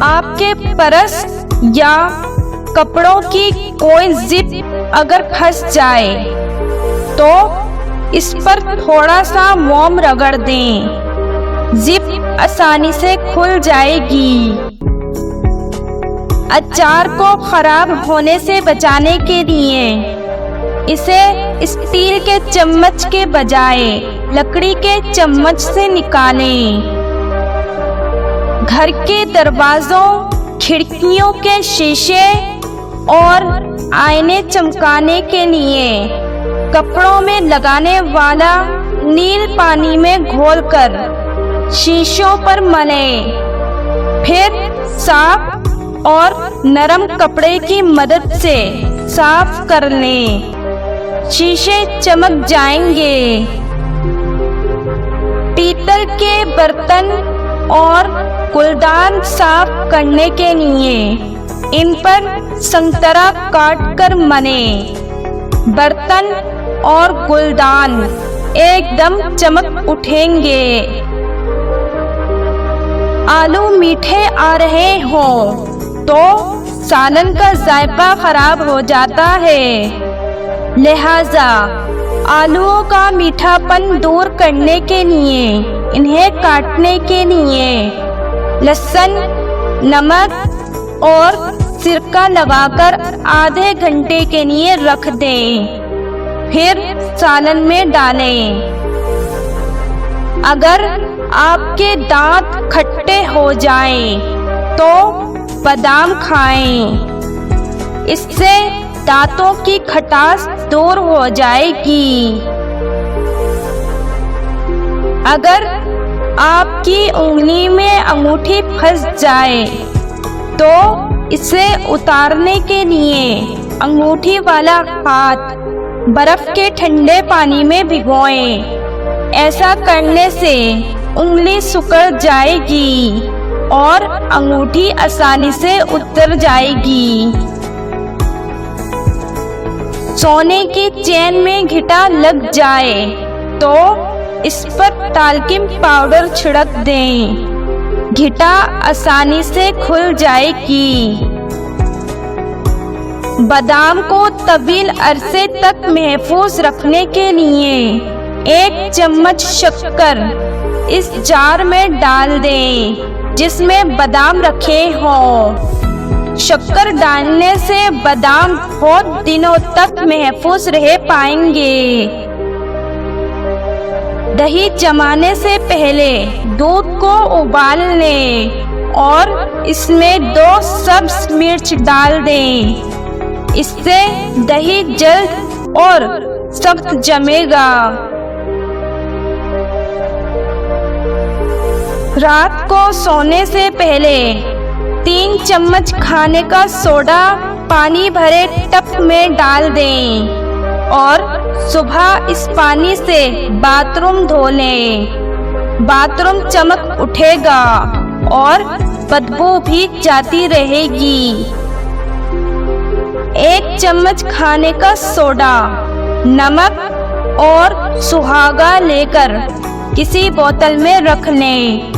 आपके पर्स या कपड़ों की कोई जिप अगर फंस जाए तो इस पर थोड़ा सा मोम रगड़ दें, जिप आसानी से खुल जाएगी। अचार को खराब होने से बचाने के लिए इसे स्टील के चम्मच के बजाय लकड़ी के चम्मच से निकालें। घर के दरवाजों, खिड़कियों के शीशे और आईने चमकाने के लिए कपड़ों में लगाने वाला नील पानी में घोलकर शीशों पर मलें। फिर साफ और नरम कपड़े की मदद से साफ कर लें, शीशे चमक जाएंगे। पीतल के बर्तन और गुलदान साफ करने के लिए इन पर संतरा काट कर मने। बर्तन और गुलदान एकदम चमक उठेंगे। आलू मीठे आ रहे हों तो सालन का जायका खराब हो जाता है, लिहाजा आलूओं का मीठापन दूर करने के लिए इन्हें काटने के लिए लहसुन, नमक और सिरका लगाकर आधे घंटे के लिए रख दें, फिर सालन में डालें। अगर आपके दांत खट्टे हो जाएं, तो बादाम खाएं, इससे दांतों की खटास दूर हो जाएगी। अगर आपकी उंगली में अंगूठी फंस जाए तो इसे उतारने के लिए अंगूठी वाला हाथ बर्फ के ठंडे पानी में भिगोएं। ऐसा करने से उंगली सिकुड़ जाएगी और अंगूठी आसानी से उतर जाएगी। सोने की चेन में घिटा लग जाए तो इस पर तालकिम पाउडर छिड़क दें, घिटा आसानी से खुल जाएगी। बादाम को तवील अरसे तक महफूज रखने के लिए 1 चम्मच शक्कर इस जार में डाल दें जिसमें बादाम रखे हों। शक्कर डालने से बादाम बहुत दिनों तक महफूज रह पाएंगे। दही जमाने से पहले दूध को उबाल लें और इसमें 2 सब्ज मिर्च डाल दें, इससे दही जल्द और सख्त जमेगा। रात को सोने से पहले 3 चम्मच खाने का सोडा पानी भरे टब में डाल दें और सुबह इस पानी से बाथरूम धो लें। बाथरूम चमक उठेगा और बदबू भी जाती रहेगी। 1 चम्मच खाने का सोडा, नमक और सुहागा लेकर किसी बोतल में रख लें।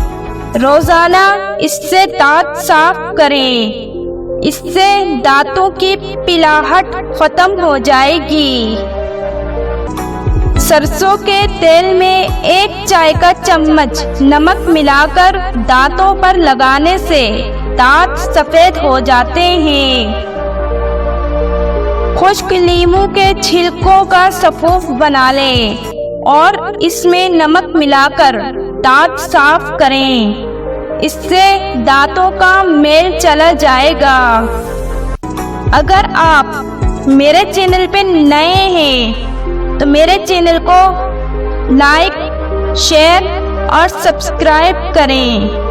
रोजाना इससे दांत साफ करें, इससे दांतों की पिलाहट खत्म हो जाएगी। सरसों के तेल में 1 चाय का चम्मच नमक मिलाकर दांतों पर लगाने से दांत सफेद हो जाते हैं। खुश्क नींबू के छिलकों का सफूफ बना लें और इसमें नमक मिलाकर दांत साफ करें, इससे दांतों का मेल चला जाएगा। अगर आप मेरे चैनल पे नए हैं तो मेरे चैनल को लाइक, शेयर और सब्सक्राइब करें।